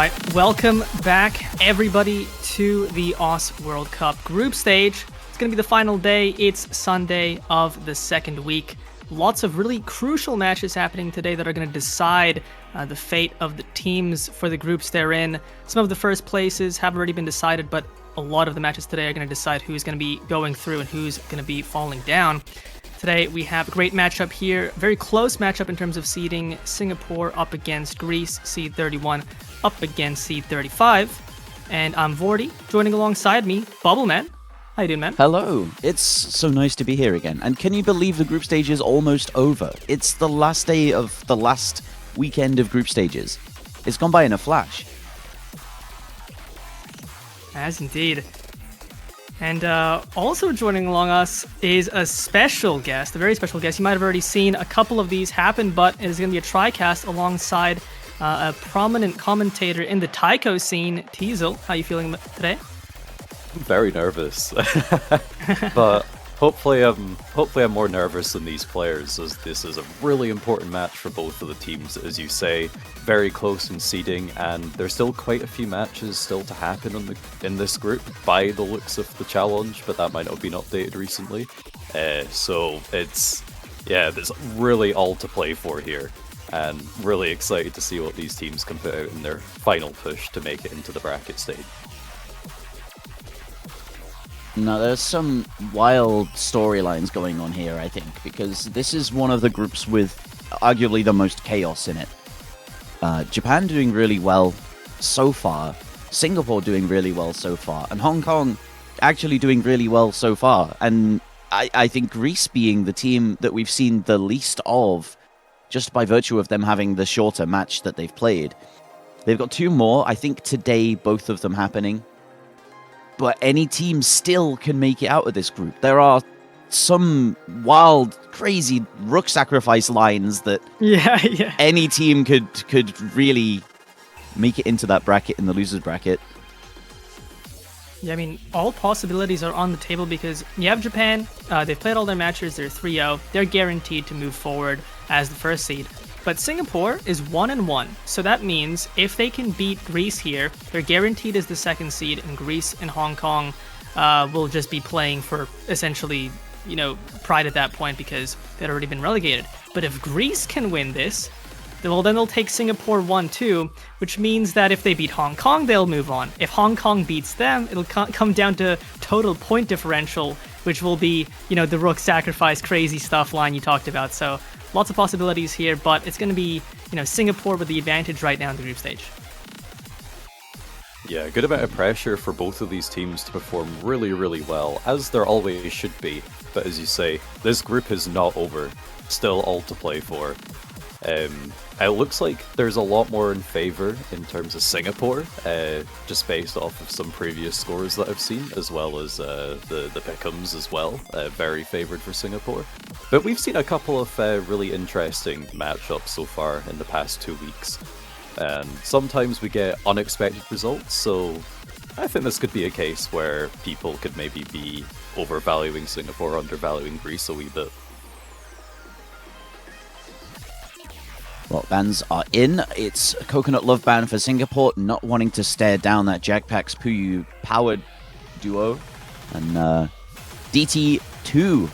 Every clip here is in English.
right, welcome back everybody to the OS World Cup group stage. It's going to be the final day. It's Sunday of the second week. Lots of really crucial matches happening today that are going to decide the fate of the teams for the groups they're in. Some of the first places have already been decided, but a lot of the matches today are going to decide who's going to be going through and who's going to be falling down. Today we have a great matchup here, very close matchup in terms of seeding. Singapore up against Greece, seed 31 up against seed 35. And I'm Vorty, joining alongside me, Bubbleman. How you doing, man? Hello. It's so nice to be here again. And can you believe the group stage is almost over? It's the last day of the last weekend of group stages. It's gone by in a flash. As indeed. And also joining along us is a special guest, a very special guest. You might have already seen a couple of these happen, but it is going to be a TriCast alongside a prominent commentator in the Taiko scene, Teasel. How are you feeling today? I'm very nervous, but hopefully I'm more nervous than these players, as this is a really important match for both of the teams, as you say. Very close in seeding, and there's still quite a few matches still to happen in this group by the looks of the challenge, but that might not have been updated recently. So there's really all to play for here, and really excited to see what these teams can put out in their final push to make it into the bracket stage. Now, there's some wild storylines going on here, I think, because this is one of the groups with arguably the most chaos in it. Japan doing really well so far, Singapore doing really well so far, and Hong Kong actually doing really well so far. And I think Greece being the team that we've seen the least of, just by virtue of them having the shorter match that they've played. They've got two more, I think today, both of them happening. But any team still can make it out of this group. There are some wild, crazy rook sacrifice lines that any team could really make it into that bracket, in the losers bracket. Yeah, I mean, all possibilities are on the table because you have Japan, they've played all their matches, they're 3-0, they're guaranteed to move forward as the first seed. But Singapore is 1-1, so that means if they can beat Greece here, they're guaranteed as the second seed, and Greece and Hong Kong will just be playing for essentially, pride at that point because they'd already been relegated. But if Greece can win this, then they'll take Singapore 1-2, which means that if they beat Hong Kong, they'll move on. If Hong Kong beats them, it'll come down to total point differential, which will be, the rook sacrifice crazy stuff line you talked about. So lots of possibilities here, but it's going to be, Singapore with the advantage right now in the group stage. Yeah, a good amount of pressure for both of these teams to perform really, really well, as there always should be. But as you say, this group is not over. Still all to play for. It looks like there's a lot more in favour in terms of Singapore, just based off of some previous scores that I've seen, as well as the pick'ems as well, very favoured for Singapore. But we've seen a couple of really interesting matchups so far in the past 2 weeks, and sometimes we get unexpected results, so I think this could be a case where people could maybe be overvaluing Singapore, undervaluing Greece a wee bit. Well, bans are in. It's a Coconut Love ban for Singapore, not wanting to stare down that Jackpax Puyu powered duo. And DT2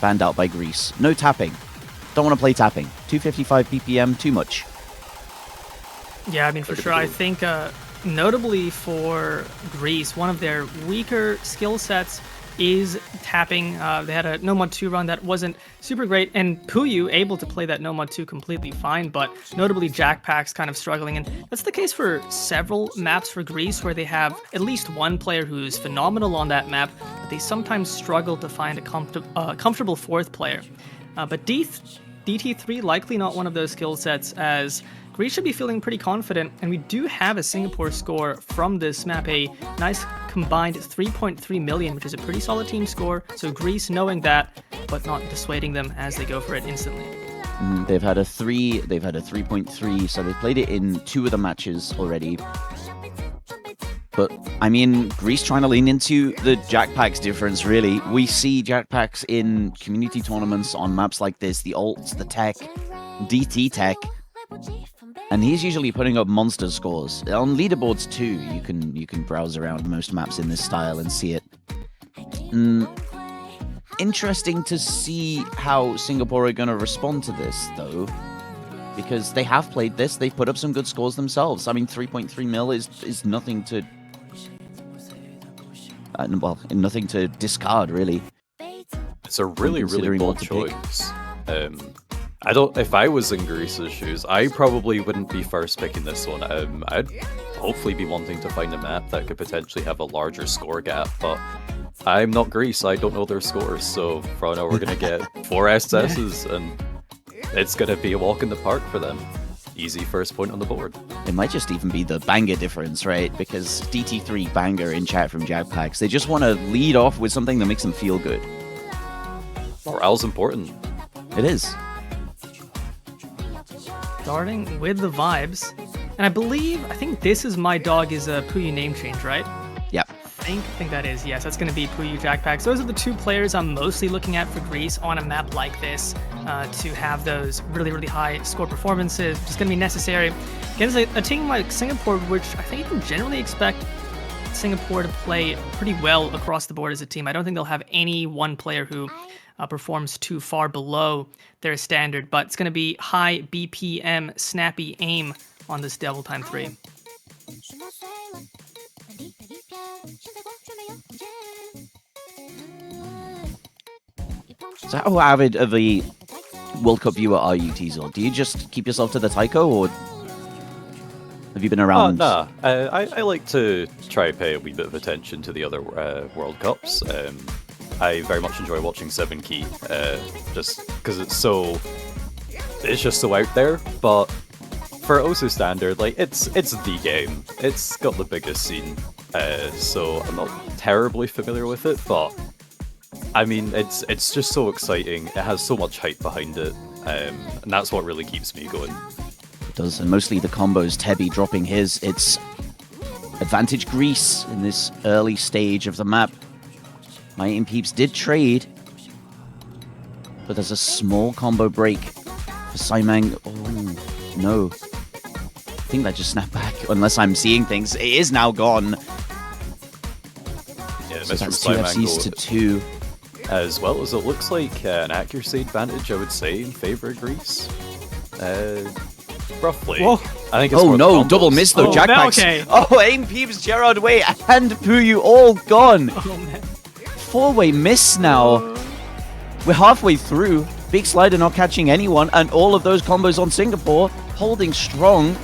banned out by Greece. No tapping. Don't want to play tapping. 255 BPM, too much. Yeah, I mean, for sure. I think notably for Greece, one of their weaker skill sets is tapping. They had a No Mod 2 run that wasn't super great, and Puyu able to play that No Mod 2 completely fine, but notably Jackpax kind of struggling, and that's the case for several maps for Greece where they have at least one player who's phenomenal on that map, but they sometimes struggle to find a comfortable fourth player. But DT3 likely not one of those skill sets, as Greece should be feeling pretty confident, and we do have a Singapore score from this map, a nice combined 3.3 million, which is a pretty solid team score, so Greece knowing that, but not dissuading them as they go for it instantly. They've had a 3.3, so they've played it in 2 of the matches already. But, I mean, Greece trying to lean into the Jackpax difference, really. We see Jackpax in community tournaments on maps like this, the alts, the tech, DT tech. And he's usually putting up monster scores. On leaderboards too, you can browse around most maps in this style and see it. Interesting to see how Singapore are going to respond to this, though. Because they have played this, they've put up some good scores themselves. I mean, 3.3 mil is nothing to... nothing to discard, really. It's a really, really bold choice. If I was in Greece's shoes, I probably wouldn't be first picking this one. I'd hopefully be wanting to find a map that could potentially have a larger score gap, but I'm not Greece, I don't know their scores, so for now we're going to get 4 SSs, and it's going to be a walk in the park for them. Easy first point on the board. It might just even be the banger difference, right? Because DT3 banger in chat from Jackpacks. They just want to lead off with something that makes them feel good. Morale's important. It is. Starting with the vibes. And I think this is My Dog is a Puyu name change, right? Yep. I think that is, yes. That's going to be Puyu Jackpacks. Those are the 2 players I'm mostly looking at for Greece on a map like this to have those really, really high score performances. Just going to be necessary against a team like Singapore, which I think you can generally expect Singapore to play pretty well across the board as a team. I don't think they'll have any one player who performs too far below their standard, but it's going to be high BPM snappy aim on this Devil Time 3. So how avid of a World Cup viewer are you, Teasel? Do you just keep yourself to the Taiko, or have you been around? Oh, nah. I like to try to pay a wee bit of attention to the other World Cups. I very much enjoy watching 7Key, just because it's just so out there, but for OSU standard, like, it's the game. It's got the biggest scene, so I'm not terribly familiar with it, but I mean, it's just so exciting. It has so much hype behind it, and that's what really keeps me going. It does, and mostly the combos. Tebby dropping his. It's advantage Greece in this early stage of the map. Mighty and Peeps did trade, but there's a small combo break for Saimang. Oh, no. I think that just snapped back, unless I'm seeing things. It is now gone. Yeah, so that's 2 FCs to 2. As well as it looks like an accuracy advantage, I would say, in favor of Greece. Roughly. Whoa. I think it's oh no, combos. double miss though, Jackpacks. Okay. Oh, Aim Peeps, Gerard Way, and Puyu all gone. Oh, man. 4-way miss now. We're halfway through. Big Slider not catching anyone, and all of those combos on Singapore holding strong.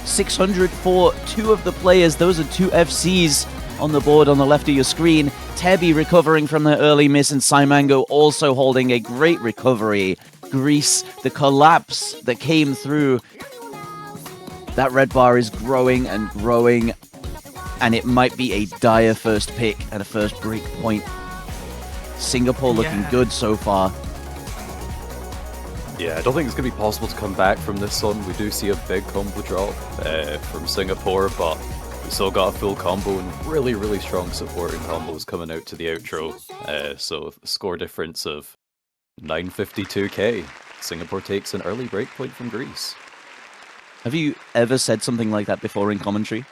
600 for 2 of the players. Those are 2 FCs on the board on the left of your screen. Tebby recovering from the early miss, and Saimango also holding a great recovery. Greece, the collapse that came through. That red bar is growing and growing, and it might be a dire first pick and a first break point. Singapore looking good so far. Yeah, I don't think it's going to be possible to come back from this one. We do see a big combo drop from Singapore, but we still got a full combo and really, really strong supporting combos coming out to the outro. So a score difference of 952k. Singapore takes an early break point from Greece. Have you ever said something like that before in commentary?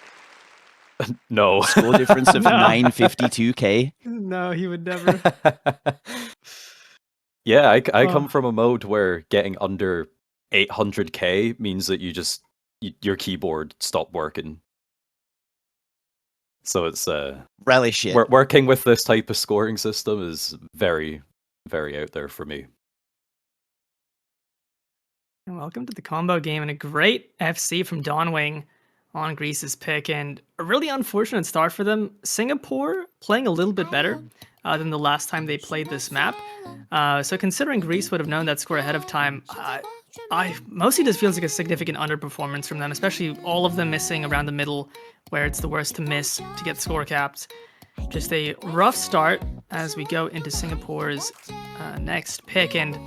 No. Score difference of 952k? No, he would never. Yeah, I come from a mode where getting under 800k means that your keyboard stopped working. So it's relish it. Working with this type of scoring system is very, very out there for me. Welcome to the combo game, and a great FC from Dawnwing on Greece's pick, and a really unfortunate start for them. Singapore playing a little bit better than the last time they played this map. So considering Greece would have known that score ahead of time, I mostly just feels like a significant underperformance from them, especially all of them missing around the middle where it's the worst to miss to get score capped. Just a rough start as we go into Singapore's next pick, and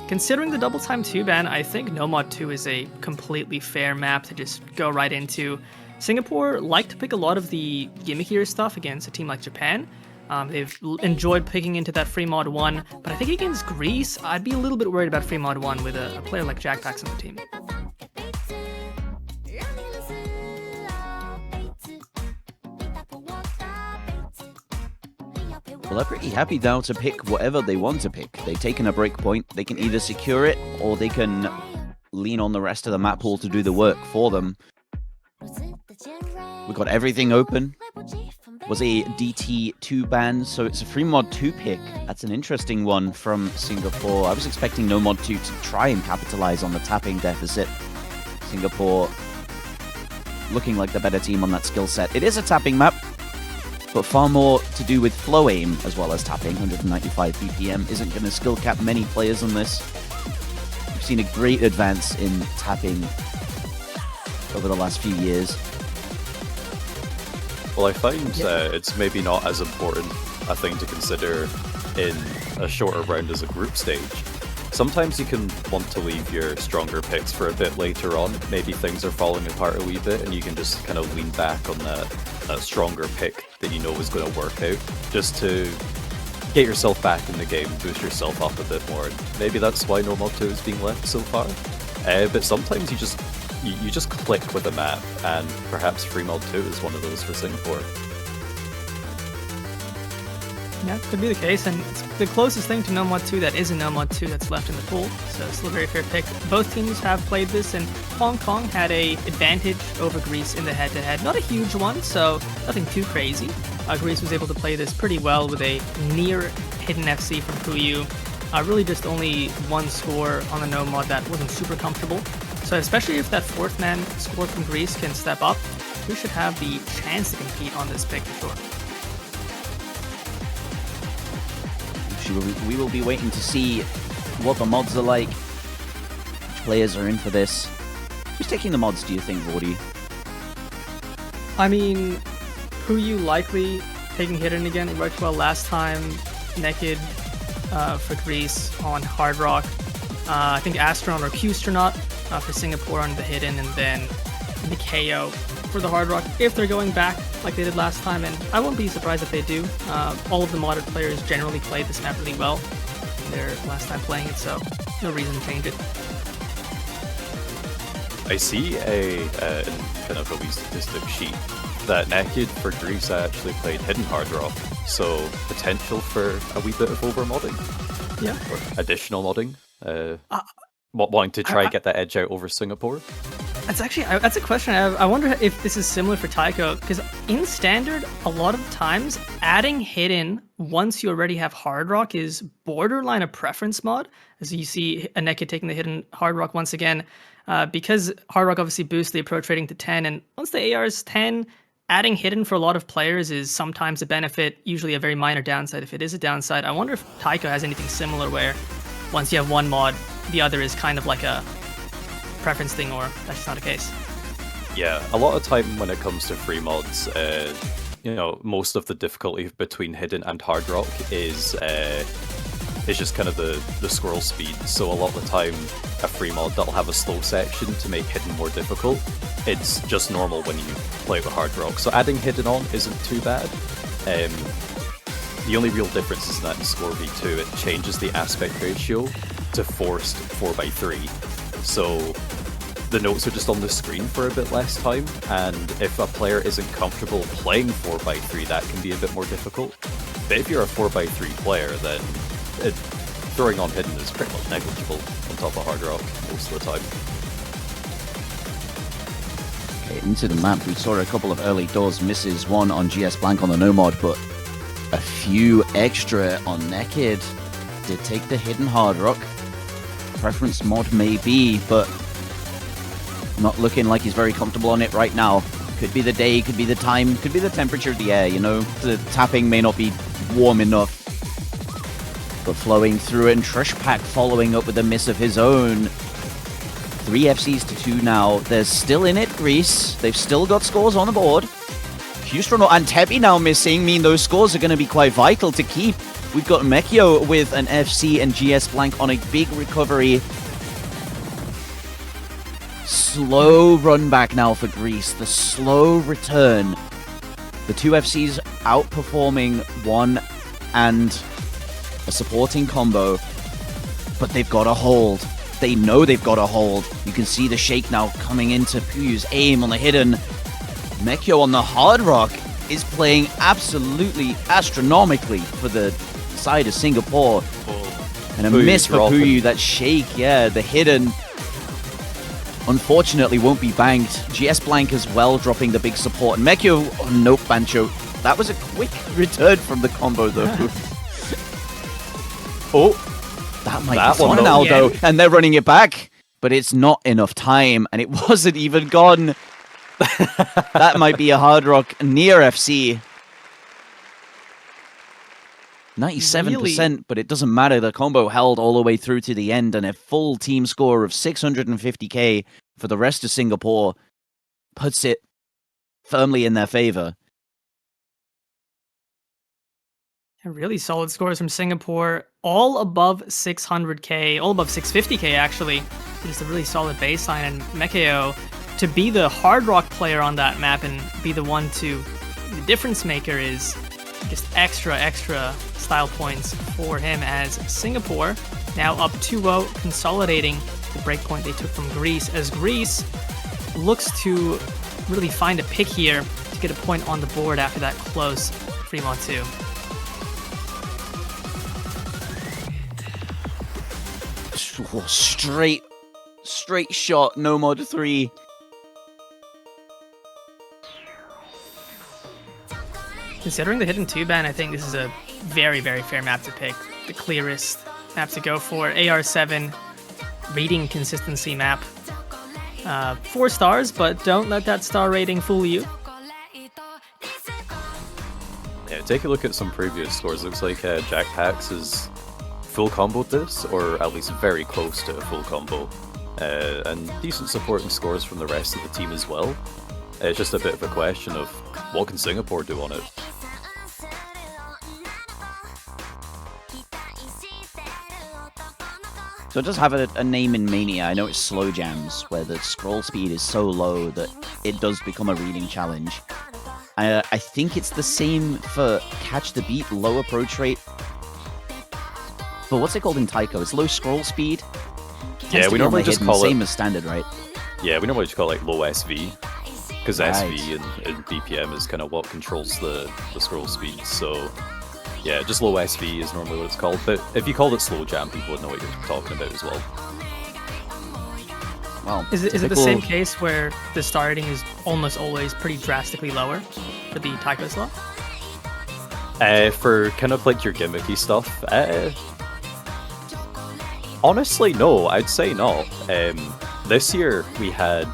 considering the double time 2 ban, I think Nomad 2 is a completely fair map to just go right into. Singapore like to pick a lot of the gimmickier stuff against a team like Japan. They've enjoyed picking into that free mod 1, but I think against Greece, I'd be a little bit worried about free mod 1 with a player like Jackpacks on the team. Well, they're pretty happy now to pick whatever they want to pick. They've taken a break point. They can either secure it, or they can lean on the rest of the map pool to do the work for them. We got everything open. Was a DT2 ban, so it's a free mod 2 pick. That's an interesting one from Singapore. I was expecting no mod 2 to try and capitalize on the tapping deficit. Singapore looking like the better team on that skill set. It is a tapping map, but far more to do with flow aim as well as tapping. 195 BPM isn't going to skill cap many players on this. We've seen a great advance in tapping over the last few years. Well, I find it's maybe not as important a thing to consider in a shorter round as a group stage. Sometimes you can want to leave your stronger picks for a bit later on. Maybe things are falling apart a wee bit and you can just kind of lean back on that stronger pick that you know is going to work out, just to get yourself back in the game, boost yourself up a bit more. And maybe that's why no mod 2 is being left so far. But sometimes you just click with a map, and perhaps free mod 2 is one of those for Singapore. Yeah, could be the case, and it's the closest thing to no mod 2 that isn't no mod 2 that's left in the pool, so it's still a very fair pick. Both teams have played this, and Hong Kong had a advantage over Greece in the head-to-head. Not a huge one, so nothing too crazy. Greece was able to play this pretty well with a near hidden FC from Puyu. Really just only one score on the no mod that wasn't super comfortable. So especially if that fourth man score from Greece can step up, we should have the chance to compete on this pick for sure. We will be waiting to see what the mods are like, which players are in for this. Who's taking the mods, do you think, Vordy? I mean, Puyu likely taking Hidden again. It worked well last time. Naked for Greece on Hard Rock. I think Astronaut or Qstronaut for Singapore on the Hidden, and then Nikeo for the Hard Rock if they're going back like they did last time, and I won't be surprised if they do. All of the modded players generally played this map really well their last time playing it, so no reason to change it. I see in kind of a wee statistic sheet that Naked for Greece actually played Hidden Hard Rock, so potential for a wee bit of over-modding. Yeah. Or additional modding. Wanting to try and get that edge out over Singapore. That's a question I have. I wonder if this is similar for Taiko, because in Standard, a lot of times adding Hidden once you already have Hard Rock is borderline a preference mod. As you see Naked taking the Hidden Hard Rock once again, because Hard Rock obviously boosts the approach rating to 10, and once the AR is 10, adding Hidden for a lot of players is sometimes a benefit, usually a very minor downside if it is a downside. I wonder if Taiko has anything similar where once you have one mod, the other is kind of like a preference thing, or that's just not the case. Yeah, a lot of time when it comes to free mods, most of the difficulty between Hidden and Hard Rock is just kind of the scroll speed. So a lot of the time, a free mod that'll have a slow section to make Hidden more difficult. It's just normal when you play with Hard Rock. So adding Hidden on isn't too bad. The only real difference is that in Score V2, it changes the aspect ratio to forced 4x3. So the notes are just on the screen for a bit less time, and if a player isn't comfortable playing 4x3, that can be a bit more difficult. But if you're a 4x3 player, then throwing on Hidden is pretty much negligible on top of Hard Rock most of the time. Okay, into the map, we saw a couple of early doors misses, one on GS Blank on the no mod, but a few extra on Naked. Did take the Hidden Hard Rock. Preference mod maybe, but not looking like he's very comfortable on it right now. Could be the day, could be the time, could be the temperature of the air, you know? The tapping may not be warm enough. But flowing through it, and Trishpak following up with a miss of his own. 3 FCs to 2 now. They're still in it, Greece. They've still got scores on the board. Qstronaut and Tebi now missing mean those scores are going to be quite vital to keep. We've got Mekio with an FC and GS Blank on a big recovery. Slow run back now for Greece. The slow return. The 2 FCs outperforming one and a supporting combo. But they've got a hold. They know they've got a hold. You can see the shake now coming into Puyu's aim on the Hidden. Mekio on the Hard Rock. is playing absolutely astronomically for the side of Singapore. And a miss for Puyu. That shake, yeah, the hidden. Unfortunately, won't be banked. GS Blank as well, dropping the big support. And Mekio, oh, nope, Bancho. That was a quick return from the combo, though. Oh, that might be on Aldo, and they're running it back. But it's not enough time, and it wasn't even gone. That might be a Hard Rock near FC. 97%, but it doesn't matter. The combo held all the way through to the end, and a full team score of 650k for the rest of Singapore puts it firmly in their favor. Really solid scores from Singapore, all above 600k, all above 650k actually. It's a really solid baseline, and Mekio, to be the Hard Rock player on that map and be the one to, the difference maker is just extra style points for him, as Singapore now up 2-0, consolidating the breakpoint they took from Greece, as Greece looks to really find a pick here to get a point on the board after that close Fremont 2. Straight shot, no mod 3. Considering the hidden 2 ban, I think this is a very fair map to pick. The clearest map to go for. AR7, reading consistency map. 4 stars, but don't let that star rating fool you. Yeah, take a look at some previous scores. Looks like Jackpax is full comboed this, or at least very close to a full combo. And decent supporting scores from the rest of the team as well. It's just a bit of a question of what can Singapore do on it. So it does have a name in Mania. I know it's slow jams, where the scroll speed is so low that it does become a reading challenge. I think it's the same for Catch the Beat, low approach rate. But what's it called in Taiko? It's low scroll speed? Yeah, we normally just call it... Same as standard, right? Yeah, we normally just call it like low SV. Because SV and BPM is kind of what controls the scroll speed, so... Yeah, just low SV is normally what it's called, but if you called it slow jam, people would know what you're talking about as well. Well, is it the same case where the star rating is almost always pretty drastically lower for the Taiko slot? For kind of like your gimmicky stuff, honestly, no, I'd say not. This year we had,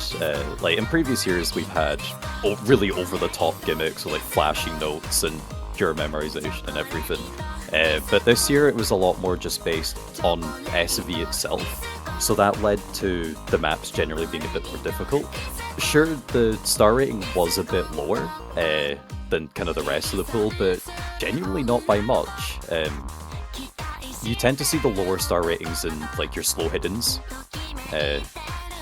like in previous years, we've had really over-the-top gimmicks, so like flashing notes and pure memorization and everything. But this year it was a lot more just based on SV itself, so that led to the maps generally being a bit more difficult. Sure, the star rating was a bit lower than kind of the rest of the pool, but genuinely not by much. You tend to see the lower star ratings in like your slow hiddens,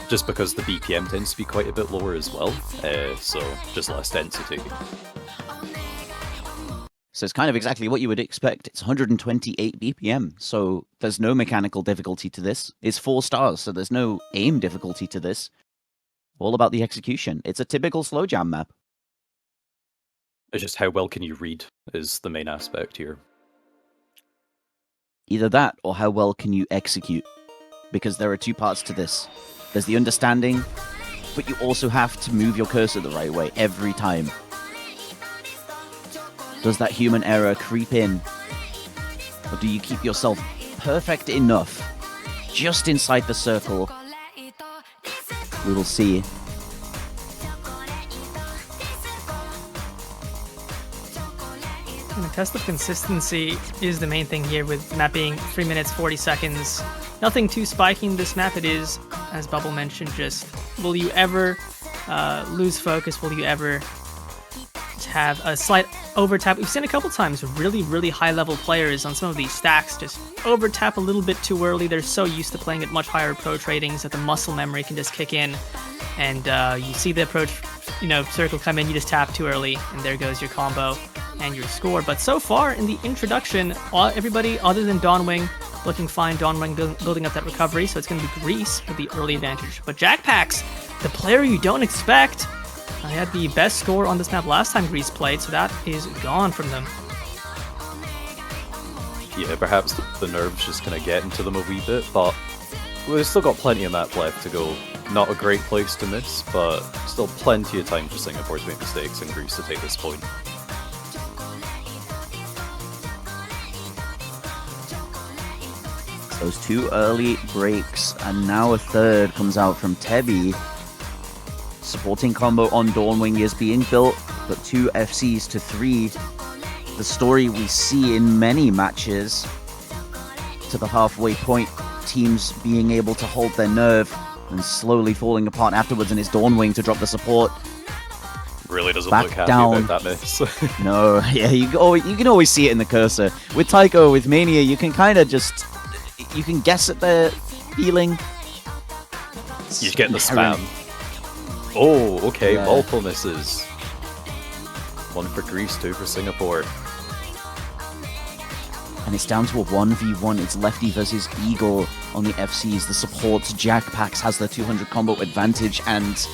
just because the BPM tends to be quite a bit lower as well, so just less density. So it's kind of exactly what you would expect. It's 128 BPM, so there's no mechanical difficulty to this. It's 4 stars, so there's no aim difficulty to this. All about the execution. It's a typical slow jam map. It's just how well can you read is the main aspect here. Either that, or how well can you execute? Because there are 2 parts to this. There's the understanding, but you also have to move your cursor the right way every time. Does that human error creep in? Or do you keep yourself perfect enough, just inside the circle? We will see. And the test of consistency is the main thing here, with map being 3 minutes 40 seconds. Nothing too spiky in this map. It is, as Bubble mentioned, just will you ever lose focus? Will you ever have a slight over tap? We've seen a couple times really high level players on some of these stacks just over tap a little bit too early. They're so used to playing at much higher approach ratings that the muscle memory can just kick in, and you see the approach, circle come in, you just tap too early, and there goes your combo and your score. But so far in the introduction, everybody other than Dawnwing looking fine. Dawnwing building up that recovery, so it's going to be Greece with the early advantage. But Jackpax, the player you don't expect, I had the best score on this map last time Greece played, so that is gone from them. Yeah, perhaps the nerves just kind of get into them a wee bit, but we've still got plenty of map left to go. Not a great place to miss, but still plenty of time for Singapore to make mistakes and Greece to take this point. Those 2 early breaks, and now a third comes out from Tebi. Supporting combo on Dawnwing is being built, but 2 FCs to 3. The story we see in many matches to the halfway point, teams being able to hold their nerve and slowly falling apart afterwards, and it's Dawnwing to drop the support. Really doesn't Back look happy down. about that miss. No, yeah, you can always see it in the cursor. With Tycho, with Mania, you can kind of just... You can guess at their feeling. You get the spam. Oh, okay, Yeah. multiple misses. 1 for Greece, 2 for Singapore. And it's down to a 1v1. It's Lefty versus Eagle on the FCs. The supports, Jackpax has the 200 combo advantage and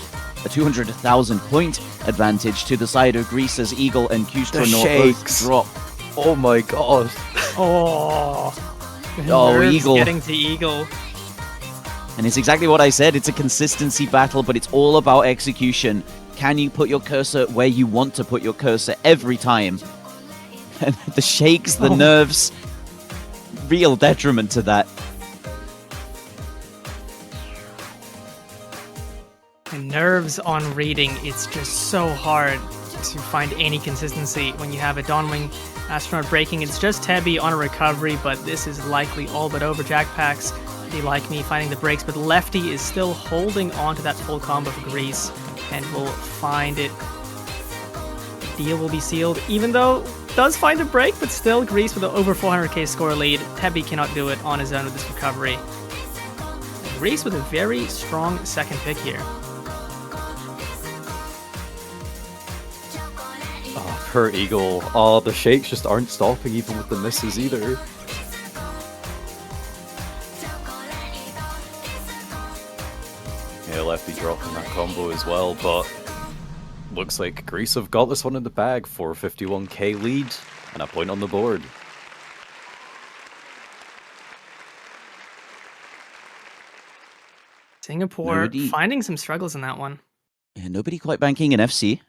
a 200,000 point advantage to the side of Greece as Eagle and Kustra both shakes. drop. Oh my god. Oh, Oh, Eagle. Getting to Eagle. And it's exactly what I said. It's a consistency battle, but it's all about execution. Can you put your cursor where you want to put your cursor every time? And the shakes, the nerves, real detriment to that. And nerves on reading, it's just so hard to find any consistency when you have a Dawnwing Astronaut breaking. It's just Tebi on a recovery, but this is likely all but over. Jackpax, they like me finding the breaks, but Lefty is still holding on to that full combo for Greece and will find it. The deal will be sealed, even though does find a break, but still Greece with an over 400k score lead. Tebi cannot do it on his own with this recovery. Greece with a very strong second pick here. Oh, per Eagle. Oh, the shakes just aren't stopping even with the misses either. Yeah, Lefty dropping that combo as well, but looks like Greece have got this one in the bag for 51k lead and a point on the board. Singapore Nobody- finding some struggles in that one. Yeah, nobody quite banking an FC.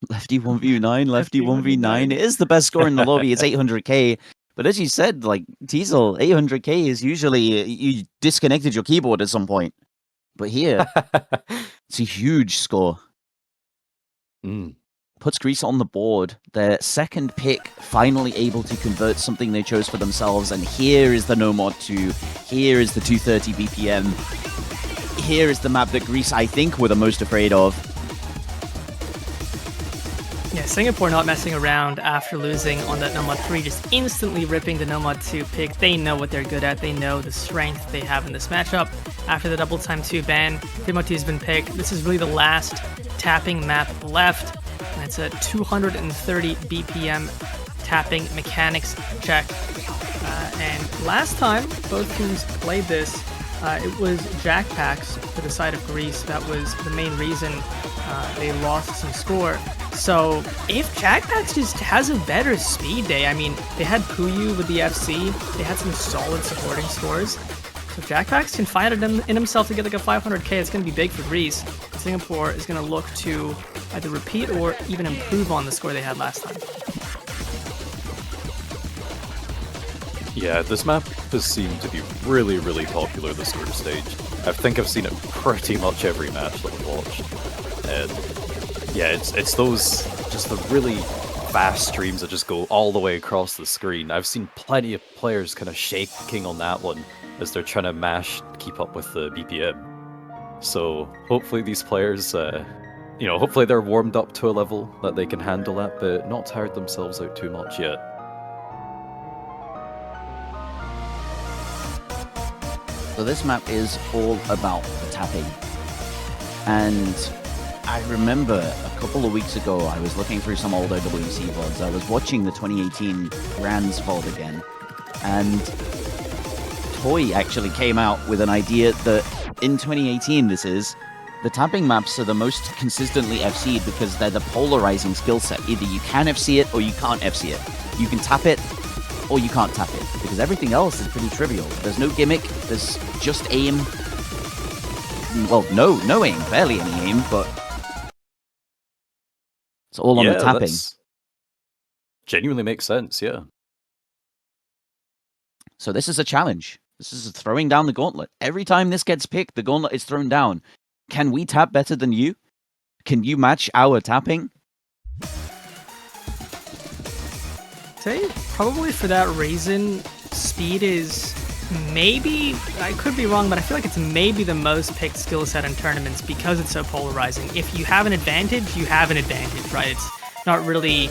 Lefty 1v9, Lefty 1v9. It is the best score in the lobby. It's 800k. But as you said, like, Teasel, 800k is usually you disconnected your keyboard at some point. But here, it's a huge score. Puts Greece on the board. Their second pick finally able to convert something they chose for themselves. And here is the No Mod 2. Here is the 230 BPM. Here is the map that Greece, I think, were the most afraid of. Yeah, Singapore not messing around after losing on that Nomad 3, just instantly ripping the Nomad 2 pick. They know what they're good at. They know the strength they have in this matchup. After the double time 2 ban, Timothy has been picked. This is really the last tapping map left. And it's a 230 BPM tapping mechanics check. And last time both teams played this, it was Jackpax to the side of Greece. That was the main reason they lost some score. So if Jackpax just has a better speed day, I mean, they had Puyu with the FC, they had some solid supporting scores. So if Jackpax can find it in himself to get like a 500k, it's going to be big for Greece. Singapore is going to look to either repeat or even improve on the score they had last time. Yeah, this map has seemed to be really, really popular this group stage. I think I've seen it pretty much every match that I've watched. And yeah, it's those, just the really fast streams that just go all the way across the screen. I've seen plenty of players kind of shaking on that one as they're trying to mash, keep up with the BPM. So hopefully these players, hopefully they're warmed up to a level that they can handle that, but not tired themselves out too much yet. So this map is all about tapping. And I remember a couple of weeks ago, I was looking through some old OWC VODs. I was watching the 2018 Grands VOD again. And Toy actually came out with an idea that in 2018 this is, the tapping maps are the most consistently FC'd because they're the polarizing skill set. Either you can FC it or you can't FC it. You can tap it or you can't tap it, because everything else is pretty trivial. There's no gimmick, there's just aim. Well, no aim, barely any aim, but it's all on the tapping. Genuinely makes sense, yeah. So this is a challenge. This is throwing down the gauntlet. Every time this gets picked, the gauntlet is thrown down. Can we tap better than you? Can you match our tapping? Say probably for that reason, speed is maybe, I could be wrong, but I feel like it's maybe the most picked skill set in tournaments because it's so polarizing. If you have an advantage, you have an advantage, right? It's not really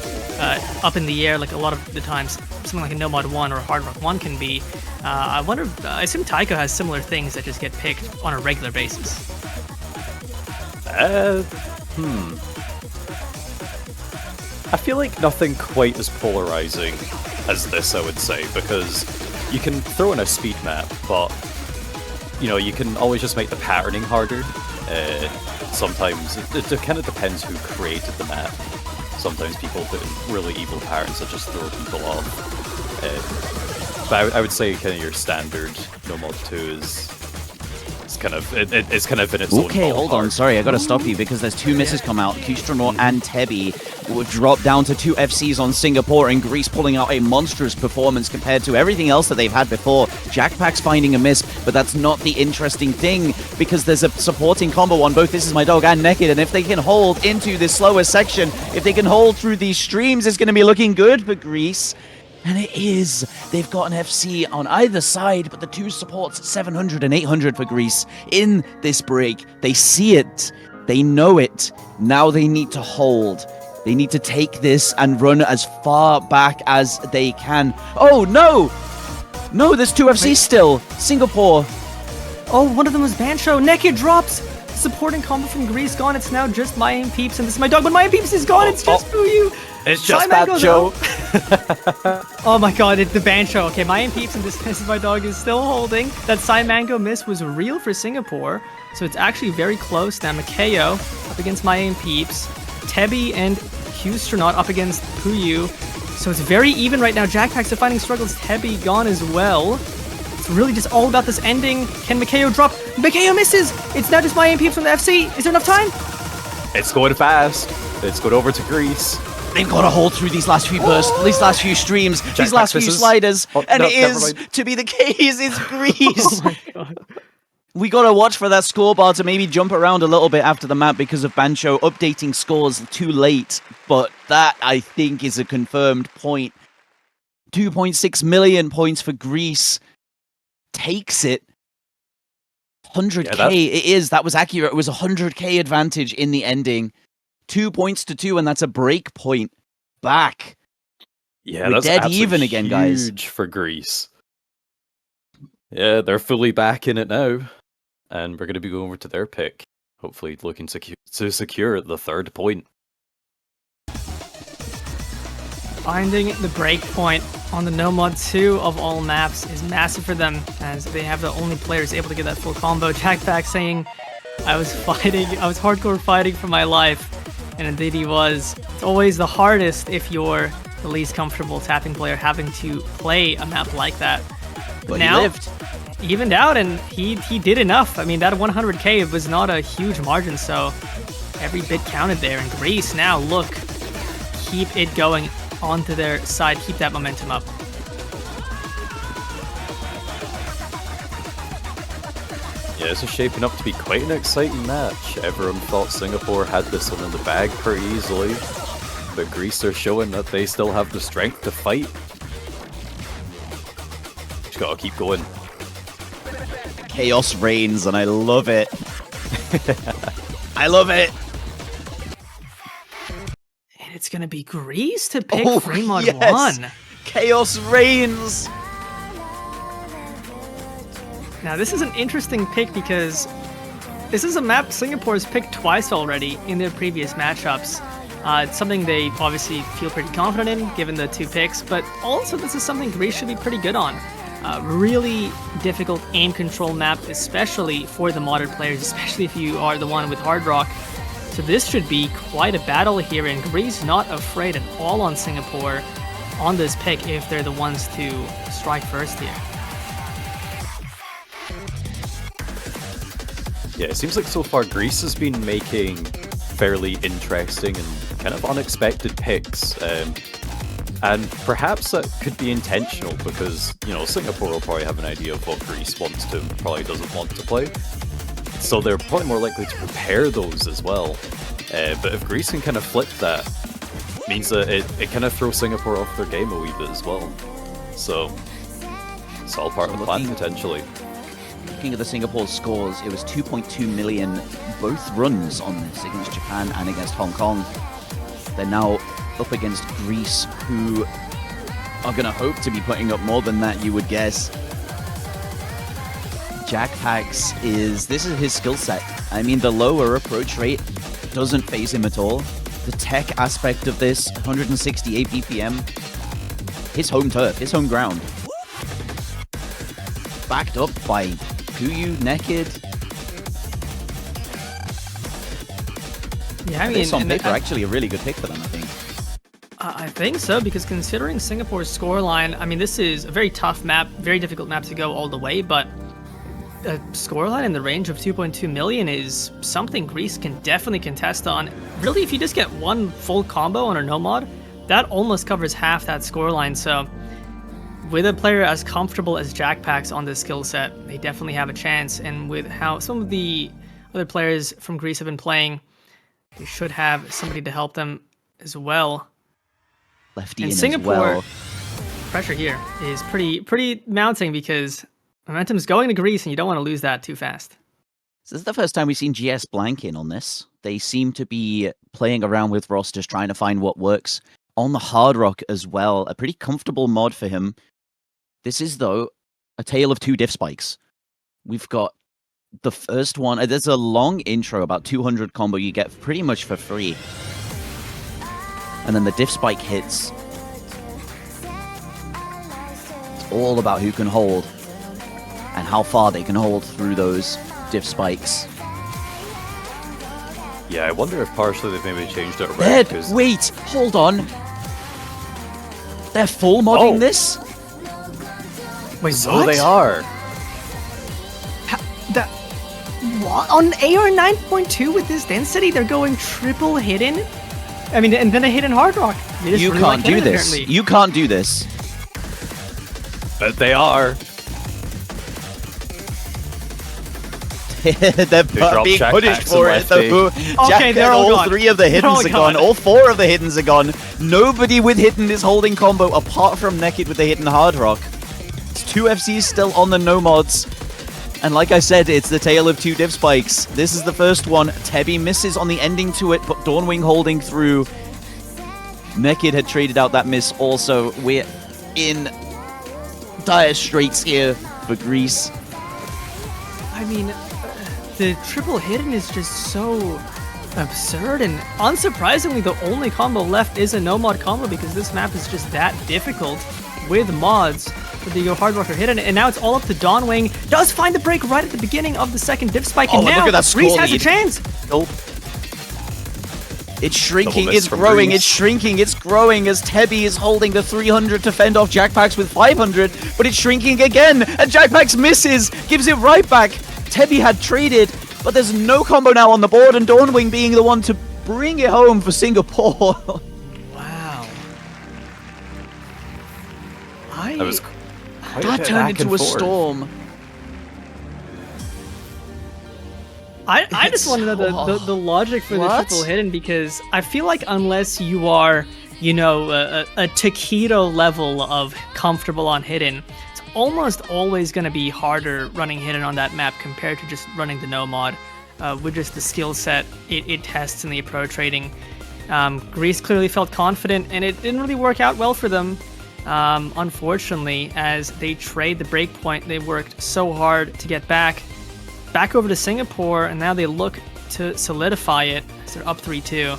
up in the air like a lot of the times something like a No Mod 1 or a Hard Rock 1 can be. I wonder, I assume Taiko has similar things that just get picked on a regular basis. I feel like nothing quite as polarizing as this, I would say, because you can throw in a speed map, but you can always just make the patterning harder. Sometimes it kind of depends who created the map. Sometimes people put in really evil patterns that just throw people off. But I would say kind of your standard No Mod 2 is kind of it's kind of in its own ballpark. Okay, hold on. Sorry, I gotta stop you because there's two misses come out. Kustronaut and Tebi would drop down to 2 FCs on Singapore, and Greece pulling out a monstrous performance compared to everything else that they've had before. Jackpack's finding a miss, but that's not the interesting thing because there's a supporting combo on both This Is My Dog and Naked, and if they can hold into this slower section, if they can hold through these streams, it's going to be looking good for Greece. And it is. They've got an FC on either side, but the two supports 700 and 800 for Greece in this break. They see it. They know it. Now they need to hold. They need to take this and run as far back as they can. Oh, no! No, there's 2 FCs still. Singapore. Oh, one of them was Bancho. Naked drops. Supporting combo from Greece gone. It's now just My Aim Peeps, and This Is My Dog. But My Aim Peeps is gone. It's just Fuyu. It's just Bancho. Oh my god, it's the Bancho. Okay, My Aim Peeps and This Is My Dog is still holding. That Sai Mango miss was real for Singapore, so it's actually very close now. Makeo up against My Aim Peeps. Tebi and Kustronaut up against Puyu. So it's very even right now. Jackpack's finding struggles. Tebi gone as well. It's really just all about this ending. Can Makeo drop? Makeo misses! It's now just My Aim Peeps from the FC. Is there enough time? It's going fast. It's going over to Greece. They've got to hold through these last few bursts, these last few streams, these last few sliders, and it is to be the case. It's Greece. Oh my god. We got to watch for that scorebar to maybe jump around a little bit after the map because of Bancho updating scores too late. But that, I think, is a confirmed point. 2.6 million points for Greece. Takes it. 100k, it is. That was accurate. It was 100k advantage in the ending. 2 points to 2, and that's a break point back. Yeah, we're that's dead even again, guys. Huge for Greece. Yeah, they're fully back in it now, and we're going to be going over to their pick, hopefully looking to secure the 3rd point. Finding the break point on the No Mod 2 of all maps is massive for them, as they have the only players able to get that full combo. Jackpack saying, I was hardcore fighting for my life. And indeed he was. It's always the hardest if you're the least comfortable tapping player having to play a map like that. But now, he lived. Evened out, and he did enough. I mean, that 100k was not a huge margin, so every bit counted there. And Greece now, look, keep it going onto their side. Keep that momentum up. Yeah, this is shaping up to be quite an exciting match. Everyone thought Singapore had this one in the bag pretty easily, but Greece are showing that they still have the strength to fight. Just gotta keep going. Chaos reigns, and I love it. I love it. And it's gonna be Greece to pick Free Mod 1. Chaos reigns. Now, this is an interesting pick because this is a map Singapore's picked twice already in their previous matchups. It's something they obviously feel pretty confident in, given the 2 picks, but also this is something Greece should be pretty good on. Really difficult aim control map, especially for the modded players, especially if you are the one with Hard Rock. So this should be quite a battle here, and Greece not afraid at all on Singapore on this pick if they're the ones to strike first here. Yeah, it seems like so far Greece has been making fairly interesting and kind of unexpected picks. And perhaps that could be intentional because, you know, Singapore will probably have an idea of what Greece wants to and probably doesn't want to play. So they're probably more likely to prepare those as well. But if Greece can kind of flip that, it means that it kind of throws Singapore off their game a wee bit as well. So it's all part of the plan potentially. Looking at the Singapore scores, it was 2.2 million both runs on this against Japan and against Hong Kong. They're now up against Greece, who are going to hope to be putting up more than that, you would guess. Jackpax this is his skill set. I mean, the lower approach rate doesn't phase him at all. The tech aspect of this, 168 BPM, his home turf, his home ground. Backed up by Kuyu, Naked. Yeah, I mean, this on paper actually a really good pick for them, I think. I think so, because considering Singapore's scoreline, I mean, this is a very tough map, very difficult map to go all the way, but a scoreline in the range of 2.2 million is something Greece can definitely contest on. Really, if you just get one full combo on a no-mod, that almost covers half that scoreline, so with a player as comfortable as Jackpax on this skill set, they definitely have a chance, and with how some of the other players from Greece have been playing, they should have somebody to help them as well. Lefty and in Singapore, as well. Pressure here is pretty mounting because momentum's going to Greece and you don't want to lose that too fast. So this is the first time we've seen GS blank in on this. They seem to be playing around with rosters, trying to find what works. On the Hard Rock as well, a pretty comfortable mod for him. This is, though, a tale of two diff spikes. We've got the first one. There's a long intro, about 200 combo you get pretty much for free. And then the diff spike hits. It's all about who can hold and how far they can hold through those diff spikes. Yeah, I wonder if partially they've maybe changed it around. Because Wait, hold on. They're full modding this? Wait, so what? they are. What? On AR 9.2 with this density, they're going triple hidden? I mean, and then a hidden Hard Rock. You can't do this. Apparently. You can't do this. But they are. They're being Jack punished Paxton for it, though. Okay, they're all gone. Three of the hiddens are gone. All four of the hiddens are gone. Nobody with hidden is holding combo apart from Naked with the hidden Hard Rock. It's two FCs still on the no mods. And like I said, it's the tale of two div spikes. This is the first one. Tebby misses on the ending to it, but Dawnwing holding through. Naked had traded out that miss also. We're in dire straits here for Greece. I mean, the triple hidden is just so absurd, and unsurprisingly, the only combo left is a no-mod combo because this map is just that difficult with mods. But they go Hard Rock or hidden, and now it's all up to Dawnwing. Does find the break right at the beginning of the second div spike, and now look at that Greece score has a lead. chance. Oh. It's shrinking, Double miss it's from growing, Greece. it's shrinking, it's growing as Tebby is holding the 300 to fend off Jackpax with 500, but it's shrinking again, and Jackpax misses, gives it right back. Tebby had traded, but there's no combo now on the board, and Dawnwing being the one to bring it home for Singapore. Wow. That was quite a That bit turned back into and a forth. storm. I just want to know the logic for the What? triple hidden, because I feel like unless you are, you know, a taquito level of comfortable on hidden, it's almost always going to be harder running hidden on that map compared to just running the no mod with just the skill set it tests in the approach rating. Greece clearly felt confident, and it didn't really work out well for them. Unfortunately, as they trade the breakpoint they worked so hard to get back over to Singapore, and now they look to solidify it as they're up 3-2.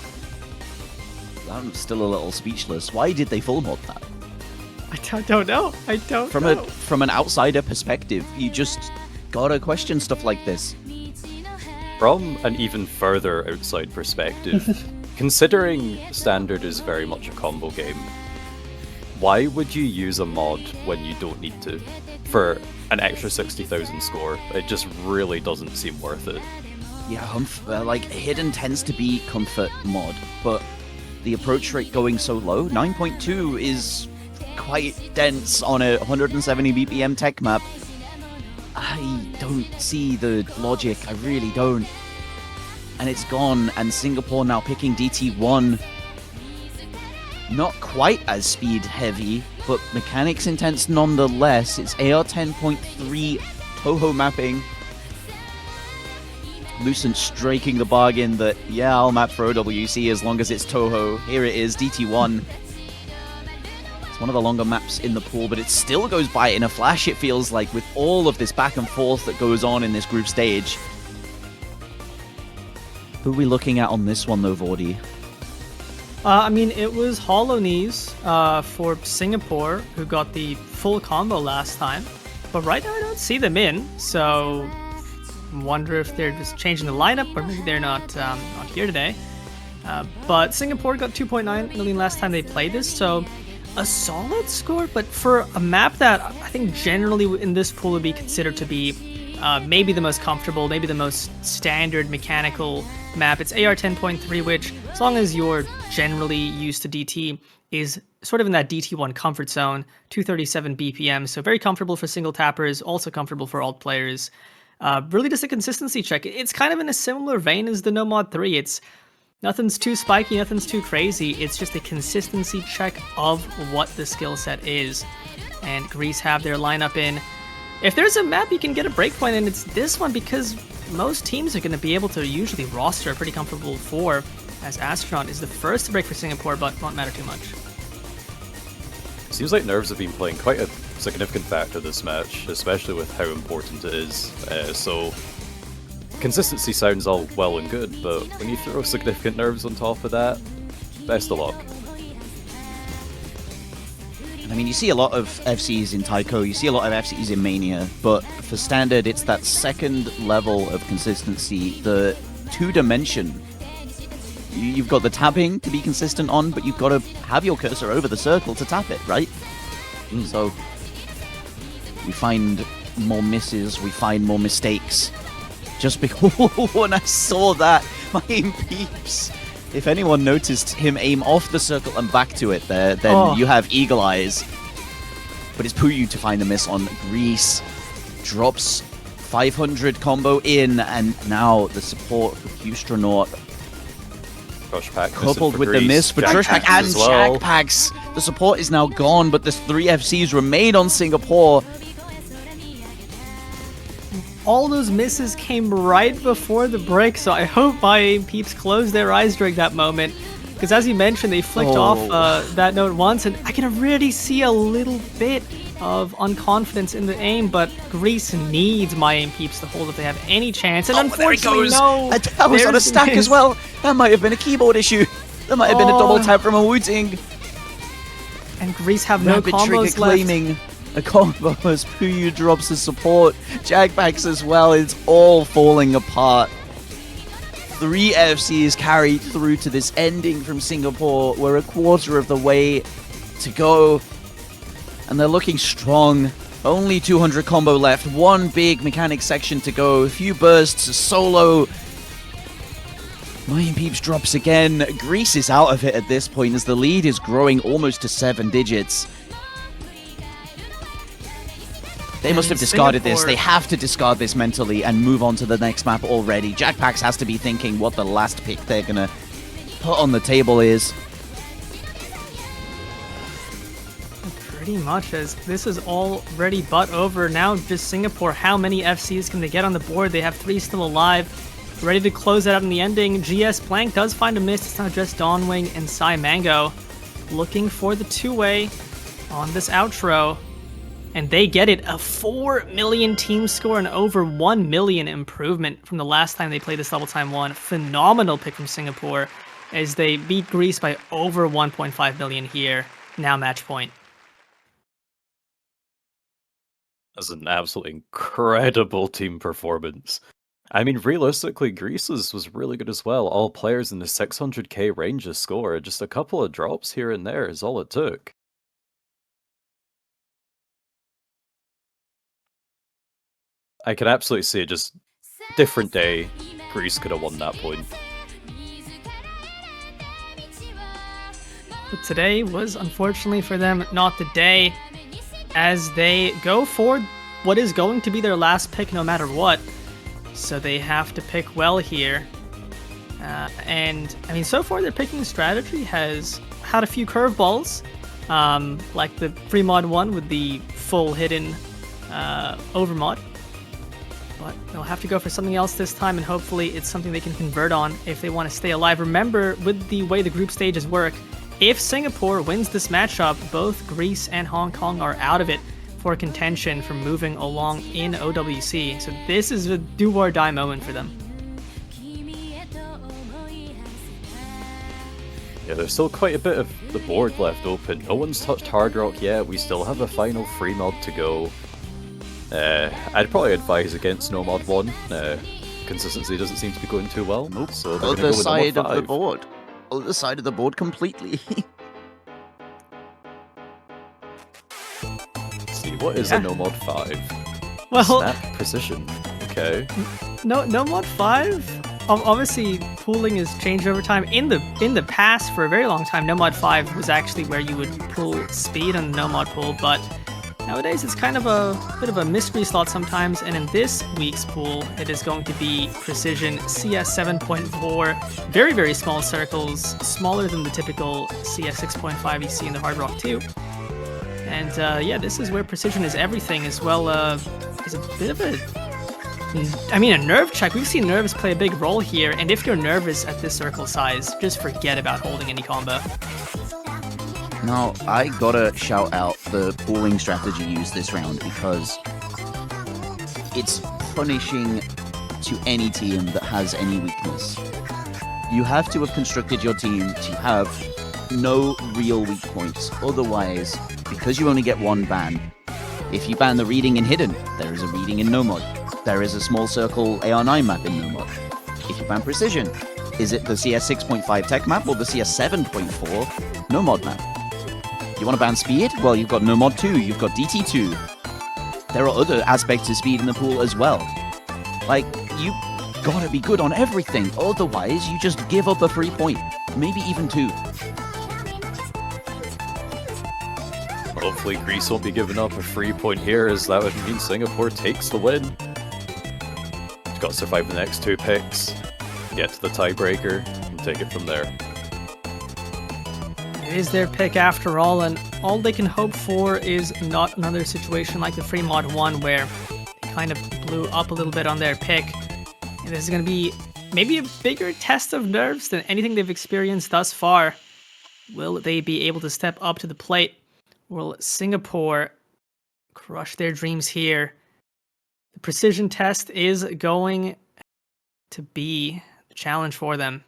I'm still a little speechless. Why did they full mod that? I don't know. I don't From know. from an outsider perspective, you just gotta question stuff like this. From an even further outside perspective, considering Standard is very much a combo game, why would you use a mod when you don't need to for an extra 60,000 score? It just really doesn't seem worth it. Yeah, like Hidden tends to be comfort mod, but the approach rate going so low, 9.2 is quite dense on a 170 BPM tech map. I don't see the logic, I really don't. And it's gone, and Singapore now picking DT1. Not quite as speed heavy, but mechanics intense nonetheless. It's AR 10.3 Toho mapping. Lucent striking the bargain that, yeah, I'll map for OWC as long as it's Toho. Here it is, DT1. It's one of the longer maps in the pool, but it still goes by in a flash, it feels like, with all of this back and forth that goes on in this group stage. Who are we looking at on this one, though, Vordy? I mean, it was Hollow Knees for Singapore, who got the full combo last time. But right now, I don't see them in, so wonder if they're just changing the lineup, or maybe they're not here today. But Singapore got 2.9 million last time they played this, so a solid score. But for a map that I think generally in this pool would be considered to be maybe the most comfortable, maybe the most standard mechanical map. It's AR 10.3, which, as long as you're generally used to DT, is sort of in that DT1 comfort zone, 237 BPM, so very comfortable for single tappers, also comfortable for alt players. Really just a consistency check. It's kind of in a similar vein as the Nomad 3. It's nothing's too spiky, nothing's too crazy. It's just a consistency check of what the skill set is. And Greece have their lineup in. If there's a map you can get a breakpoint in, it's this one, because most teams are going to be able to usually roster a pretty comfortable 4, as Astronaut is the first to break for Singapore, but won't matter too much. Seems like nerves have been playing quite a significant factor this match, especially with how important it is. So consistency sounds all well and good, but when you throw significant nerves on top of that, best of luck. I mean, you see a lot of FCs in Taiko, you see a lot of FCs in Mania, but for Standard, it's that second level of consistency, the two-dimension. You've got the tapping to be consistent on, but you've got to have your cursor over the circle to tap it, right? So we find more misses, we find more mistakes. Just because when I saw that, my peeps. If anyone noticed him aim off the circle and back to it there, then you have eagle eyes. But it's Puyu to find the miss on Greece. Drops 500 combo in, and now the support for Hustronaut. Pack Coupled with the miss for Trushpack and Jackpacks. The support is now gone, but the 3 FCs remain on Singapore. All those misses came right before the break, so I hope my peeps closed their eyes during that moment. Because as you mentioned, they flicked off that note once, and I can really see a little bit of unconfidence in the aim, but Greece needs my aim peeps to hold if they have any chance. And unfortunately, no. That was on a stack as well. That might have been a keyboard issue. That might have been a double tap from a Wooting. And Greece have no Rapid combos trigger left. claiming a combo as Puyu drops his support. Jagbacks as well. It's all falling apart. 3 FCs carried through to this ending from Singapore. We're a quarter of the way to go. And they're looking strong. Only 200 combo left. One big mechanic section to go. A few bursts. Solo. Mayan Peeps drops again. Greece is out of it at this point as the lead is growing almost to 7 digits. They must have discarded this. They have to discard this mentally and move on to the next map already. Jackpacks has to be thinking what the last pick they're going to put on the table is. Pretty much, as this is already but over. Now just Singapore, how many FCs can they get on the board? They have 3 still alive, ready to close it out in the ending. GS Blank does find a miss. It's now just Dawnwing and Psy Mango looking for the 2-way on this outro. And they get it, a 4 million team score and over 1 million improvement from the last time they played this Level Time 1. Phenomenal pick from Singapore as they beat Greece by over 1.5 million here. Now match point. That's an absolutely incredible team performance. I mean, realistically, Greece's was really good as well. All players in the 600k range to score. Just a couple of drops here and there is all it took. I can absolutely see it. Just different day. Greece could have won that point. But today was, unfortunately for them, not the day, as they go for what is going to be their last pick no matter what. So they have to pick well here. And, I mean, so far their picking strategy has had a few curveballs, like the free mod one with the full hidden overmod. But they'll have to go for something else this time, and hopefully it's something they can convert on if they want to stay alive. Remember, with the way the group stages work, if Singapore wins this matchup, both Greece and Hong Kong are out of it for contention for moving along in OWC. So this is a do or die moment for them. Yeah, there's still quite a bit of the board left open. No one's touched Hard Rock yet. We still have a final free mod to go. I'd probably advise against No Mod 1. Consistency doesn't seem to be going too well. Nope. So they're Other gonna go with side No Mod of the 5. board. Other side of the board completely. Let's see, what is a No Mod 5? Well, Snap Precision. Okay. no mod 5. Obviously, pooling has changed over time. In the past, for a very long time, no mod 5 was actually where you would pool speed on the no mod pool, but nowadays it's kind of a bit of a mystery slot sometimes. And in this week's pool, it is going to be Precision CS 7.4, very, very small circles, smaller than the typical CS 6.5 you see in the Hard Rock 2. And yeah, this is where Precision is everything, as well is a bit of a nerve check. We've seen nerves play a big role here, and if you're nervous at this circle size, just forget about holding any combo. Now, I gotta shout out the pooling strategy used this round because it's punishing to any team that has any weakness. You have to have constructed your team to have no real weak points. Otherwise, because you only get one ban, if you ban the reading in Hidden, there is a reading in No Mod. There is a small circle AR9 map in No Mod. If you ban Precision, is it the CS 6.5 tech map or the CS 7.4 No Mod map? You want to ban speed? Well, you've got No Mod 2, you've got DT2. There are other aspects of speed in the pool as well. Like, you gotta be good on everything, otherwise you just give up a free point, maybe even two. Hopefully Greece won't be giving up a free point here, as that would mean Singapore takes the win. Got to survive the next two picks, get to the tiebreaker, and take it from there. It is their pick after all, and all they can hope for is not another situation like the free mod 1 where they kind of blew up a little bit on their pick. And this is going to be maybe a bigger test of nerves than anything they've experienced thus far. Will they be able to step up to the plate? Will Singapore crush their dreams here? The precision test is going to be the challenge for them.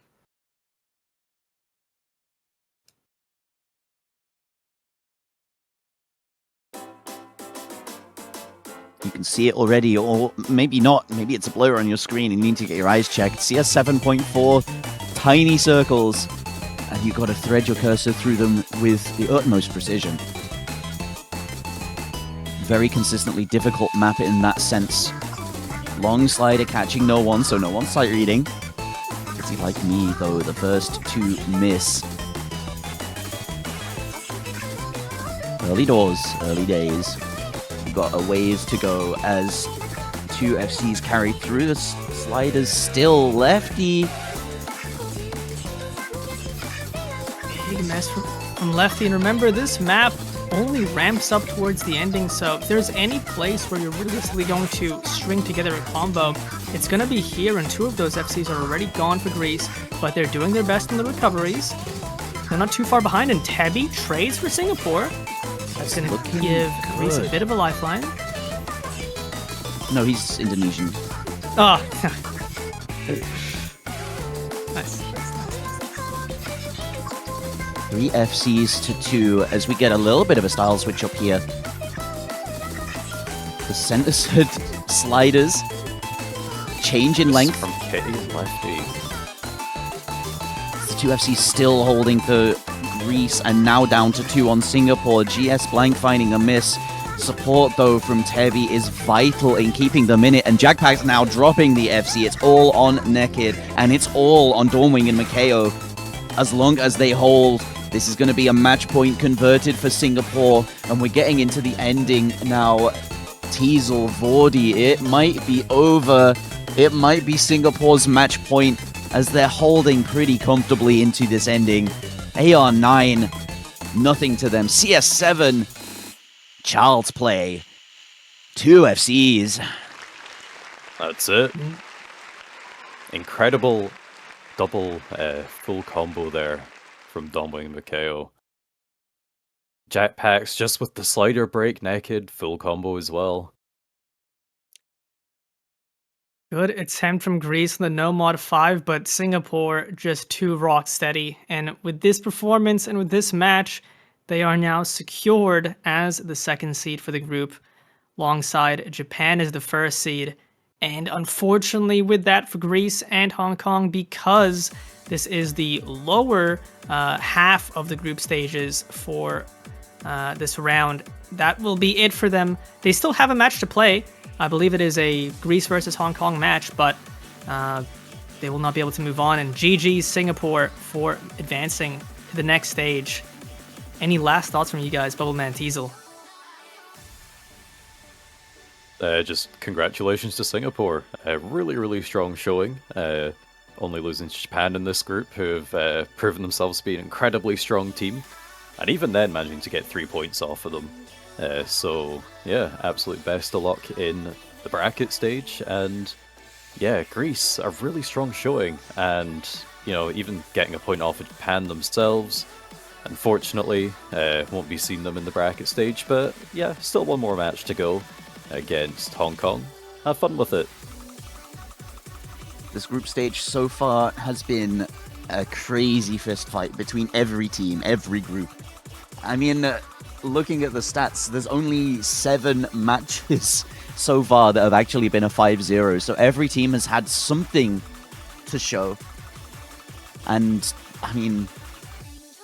You can see it already, or maybe not. Maybe it's a blur on your screen and you need to get your eyes checked. CS 7.4, tiny circles, and you've got to thread your cursor through them with the utmost precision. Very consistently difficult map in that sense. Long slider catching no one, so no one's sight reading. Pretty like me, though, the first to miss. Early doors, early days. We've got a ways to go as two FCs carry through. The sliders still lefty. Big mess from Lefty, and remember, this map only ramps up towards the ending, so if there's any place where you're realistically going to string together a combo, it's going to be here, and two of those FCs are already gone for Greece, but they're doing their best in the recoveries. They're not too far behind, and Tebby trades for Singapore. That's going to give Greece a bit of a lifeline. No, he's Indonesian. Oh, nice. 3 FCs to 2 as we get a little bit of a style switch up here. The center sliders change in length. From Kitty and Lefty. The 2FC still holding to Greece and now down to 2 on Singapore. GS Blank finding a miss. Support though from Tevi is vital in keeping them in it, and Jackpack's now dropping the FC. It's all on Naked and it's all on Dawnwing and Makeo. As long as they hold, this is going to be a match point converted for Singapore, and we're getting into the ending now. Teasel, Vordi, it might be over. It might be Singapore's match point as they're holding pretty comfortably into this ending. AR9, nothing to them. CS7, Child's Play, 2 FCs. That's it. Incredible double full combo there from Dawnwing and Makeo. Jackpacks just with the slider break, Naked, full combo as well. Good attempt from Greece in the no mod 5, but Singapore just too rock steady. And with this performance and with this match, they are now secured as the second seed for the group, alongside Japan as the first seed. And unfortunately with that for Greece and Hong Kong, because this is the lower half of the group stages for this round, that will be it for them. They still have a match to play. I believe it is a Greece versus Hong Kong match, but they will not be able to move on. And GG Singapore for advancing to the next stage. Any last thoughts from you guys, Bubbleman, Teasel? Just congratulations to Singapore. A really, really strong showing. Only losing to Japan in this group, who have proven themselves to be an incredibly strong team. And even then managing to get 3 points off of them. So, yeah, absolute best of luck in the bracket stage. And, yeah, Greece, a really strong showing. And, you know, even getting a point off of Japan themselves. Unfortunately, won't be seeing them in the bracket stage. But, yeah, still one more match to go against Hong Kong. Have fun with it. This group stage so far has been a crazy fist fight between every team, every group. I mean, looking at the stats, there's only 7 matches so far that have actually been a 5-0. So every team has had something to show. And, I mean,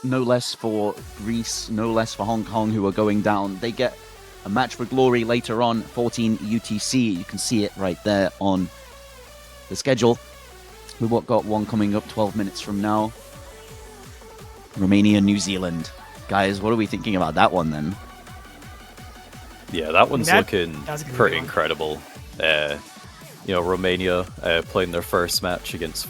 no less for Greece, no less for Hong Kong, who are going down. They get a match for glory later on, 14 UTC. You can see it right there on the schedule. We've got one coming up 12 minutes from now. Romania, New Zealand. Guys, what are we thinking about that one then? Yeah, that one's looking pretty one. incredible. You know, Romania playing their first match against